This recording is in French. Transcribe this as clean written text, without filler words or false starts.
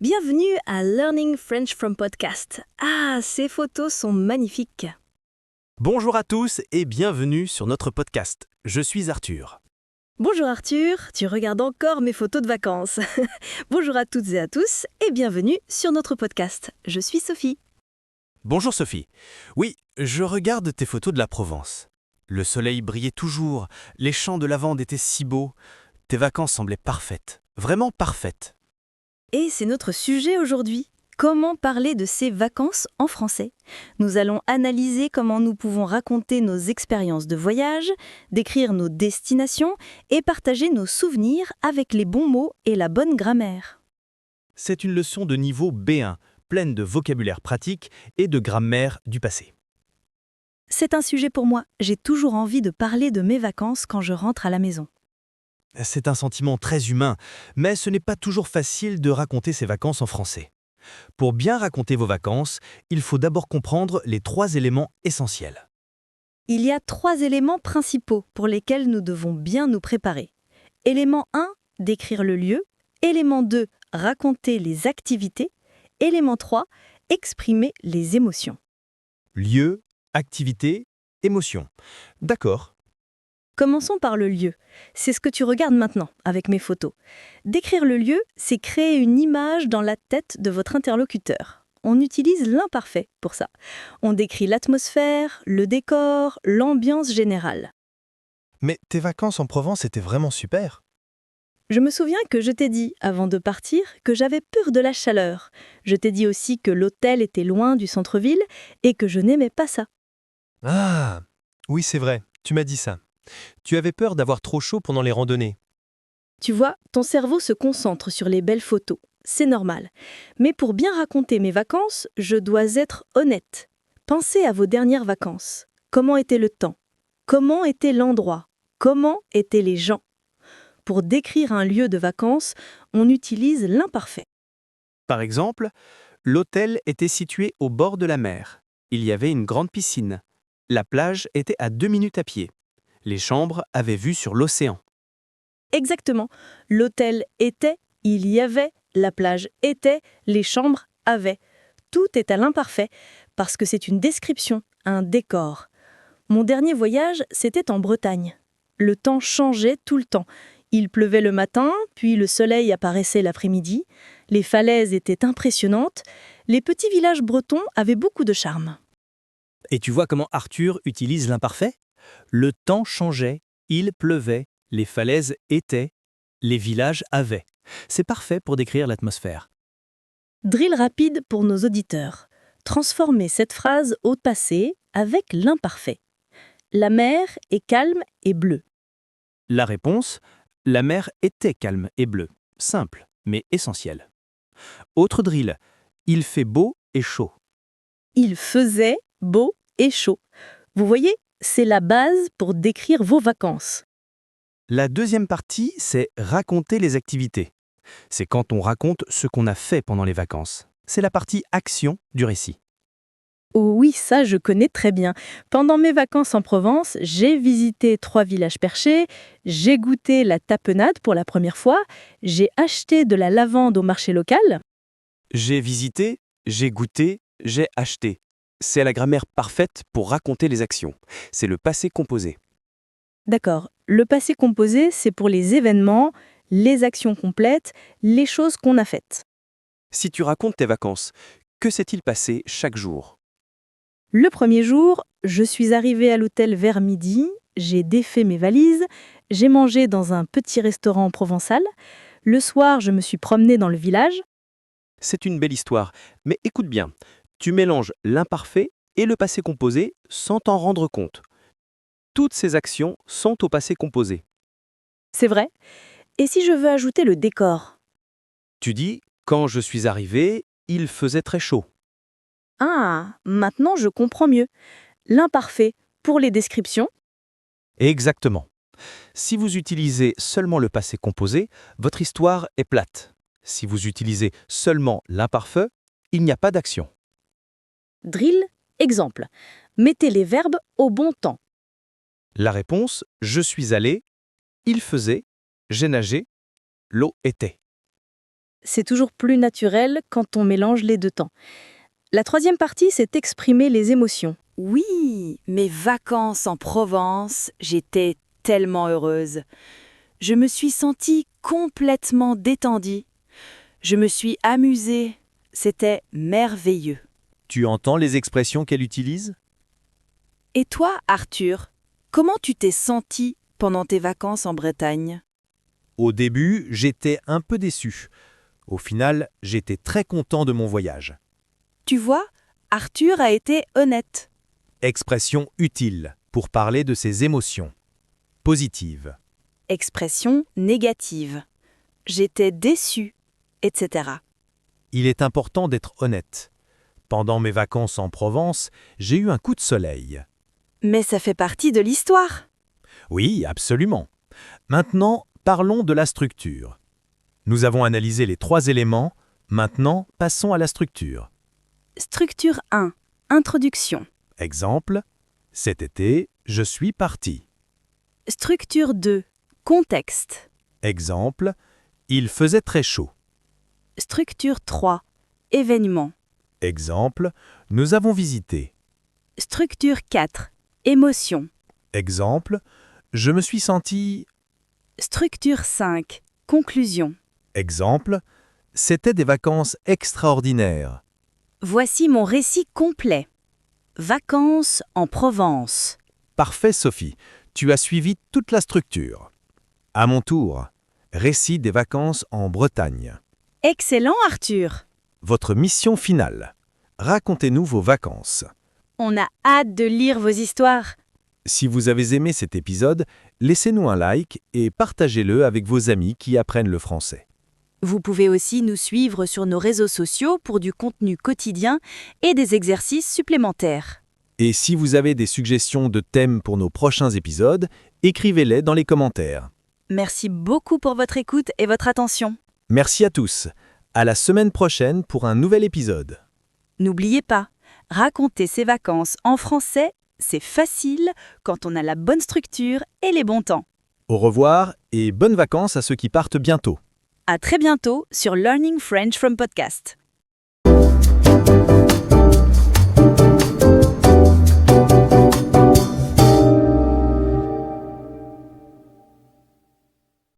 Bienvenue à Learning French from Podcast. Ah, ces photos sont magnifiques. Bonjour à tous et bienvenue sur notre podcast. Je suis Arthur. Bonjour Arthur, tu regardes encore mes photos de vacances. Bonjour à toutes et à tous et bienvenue sur notre podcast. Je suis Sophie. Bonjour Sophie. Oui, je regarde tes photos de la Provence. Le soleil brillait toujours, les champs de lavande étaient si beaux. Tes vacances semblaient parfaites, vraiment parfaites. Et c'est notre sujet aujourd'hui. Comment parler de ces vacances en français? Nous allons analyser comment nous pouvons raconter nos expériences de voyage, décrire nos destinations et partager nos souvenirs avec les bons mots et la bonne grammaire. C'est une leçon de niveau B1, pleine de vocabulaire pratique et de grammaire du passé. C'est un sujet pour moi. J'ai toujours envie de parler de mes vacances quand je rentre à la maison. C'est un sentiment très humain, mais ce n'est pas toujours facile de raconter ses vacances en français. Pour bien raconter vos vacances, il faut d'abord comprendre les 3 éléments essentiels. Il y a 3 éléments principaux pour lesquels nous devons bien nous préparer. Élément 1, décrire le lieu. Élément 2, raconter les activités. Élément 3, exprimer les émotions. Lieu, activité, émotion. D'accord. Commençons par le lieu. C'est ce que tu regardes maintenant avec mes photos. Décrire le lieu, c'est créer une image dans la tête de votre interlocuteur. On utilise l'imparfait pour ça. On décrit l'atmosphère, le décor, l'ambiance générale. Mais tes vacances en Provence étaient vraiment super. Je me souviens que je t'ai dit, avant de partir, que j'avais peur de la chaleur. Je t'ai dit aussi que l'hôtel était loin du centre-ville et que je n'aimais pas ça. Ah, oui c'est vrai, tu m'as dit ça. Tu avais peur d'avoir trop chaud pendant les randonnées. Tu vois, ton cerveau se concentre sur les belles photos. C'est normal. Mais pour bien raconter mes vacances, je dois être honnête. Pensez à vos dernières vacances. Comment était le temps? Comment était l'endroit? Comment étaient les gens? Pour décrire un lieu de vacances, on utilise l'imparfait. Par exemple, l'hôtel était situé au bord de la mer. Il y avait une grande piscine. La plage était à 2 minutes à pied. Les chambres avaient vue sur l'océan. Exactement. L'hôtel était, il y avait, la plage était, les chambres avaient. Tout est à l'imparfait parce que c'est une description, un décor. Mon dernier voyage, c'était en Bretagne. Le temps changeait tout le temps. Il pleuvait le matin, puis le soleil apparaissait l'après-midi. Les falaises étaient impressionnantes. Les petits villages bretons avaient beaucoup de charme. Et tu vois comment Arthur utilise l'imparfait? Le temps changeait, il pleuvait, les falaises étaient, les villages avaient. C'est parfait pour décrire l'atmosphère. Drill rapide pour nos auditeurs. Transformez cette phrase au passé avec l'imparfait. La mer est calme et bleue. La réponse, la mer était calme et bleue. Simple, mais essentiel. Autre drill, il fait beau et chaud. Il faisait beau et chaud. Vous voyez, c'est la base pour décrire vos vacances. La deuxième partie, c'est raconter les activités. C'est quand on raconte ce qu'on a fait pendant les vacances. C'est la partie action du récit. Oh oui, ça je connais très bien. Pendant mes vacances en Provence, j'ai visité 3 villages perchés, j'ai goûté la tapenade pour la première fois, j'ai acheté de la lavande au marché local. J'ai visité, j'ai goûté, j'ai acheté. C'est la grammaire parfaite pour raconter les actions. C'est le passé composé. D'accord, le passé composé, c'est pour les événements, les actions complètes, les choses qu'on a faites. Si tu racontes tes vacances, que s'est-il passé chaque jour? Le premier jour, je suis arrivée à l'hôtel vers midi, j'ai défait mes valises, j'ai mangé dans un petit restaurant provençal. Le soir, je me suis promenée dans le village. C'est une belle histoire, mais écoute bien, tu mélanges l'imparfait et le passé composé sans t'en rendre compte. Toutes ces actions sont au passé composé. C'est vrai. Et si je veux ajouter le décor? Tu dis, quand je suis arrivé, il faisait très chaud. Ah, maintenant je comprends mieux. L'imparfait pour les descriptions. Exactement. Si vous utilisez seulement le passé composé, votre histoire est plate. Si vous utilisez seulement l'imparfait, il n'y a pas d'action. Drill, exemple. Mettez les verbes au bon temps. La réponse, je suis allé, il faisait, j'ai nagé, l'eau était. C'est toujours plus naturel quand on mélange les deux temps. La troisième partie, c'est exprimer les émotions. Oui, mes vacances en Provence, j'étais tellement heureuse. Je me suis sentie complètement détendue. Je me suis amusée. C'était merveilleux. Tu entends les expressions qu'elle utilise? Et toi, Arthur, comment tu t'es senti pendant tes vacances en Bretagne? Au début, j'étais un peu déçu. Au final, j'étais très content de mon voyage. Tu vois, Arthur a été honnête. Expression utile pour parler de ses émotions. Positive. Expression négative. J'étais déçue, etc. Il est important d'être honnête. Pendant mes vacances en Provence, j'ai eu un coup de soleil. Mais ça fait partie de l'histoire. Oui, absolument. Maintenant, parlons de la structure. Nous avons analysé les 3 éléments. Maintenant, passons à la structure. Structure 1. Introduction. Exemple, cet été, je suis parti. Structure 2. Contexte. Exemple, il faisait très chaud. Structure 3. Événement. Exemple, nous avons visité. Structure 4. Émotion. Exemple, je me suis senti. Structure 5. Conclusion. Exemple, c'était des vacances extraordinaires. Voici mon récit complet. Vacances en Provence. Parfait, Sophie, tu as suivi toute la structure. À mon tour, récit des vacances en Bretagne. Excellent, Arthur. Votre mission finale. Racontez-nous vos vacances. On a hâte de lire vos histoires. Si vous avez aimé cet épisode, laissez-nous un like et partagez-le avec vos amis qui apprennent le français. Vous pouvez aussi nous suivre sur nos réseaux sociaux pour du contenu quotidien et des exercices supplémentaires. Et si vous avez des suggestions de thèmes pour nos prochains épisodes, écrivez-les dans les commentaires. Merci beaucoup pour votre écoute et votre attention. Merci à tous. À la semaine prochaine pour un nouvel épisode. N'oubliez pas, raconter ses vacances en français, c'est facile quand on a la bonne structure et les bons temps. Au revoir et bonnes vacances à ceux qui partent bientôt. À très bientôt sur Learning French from Podcast.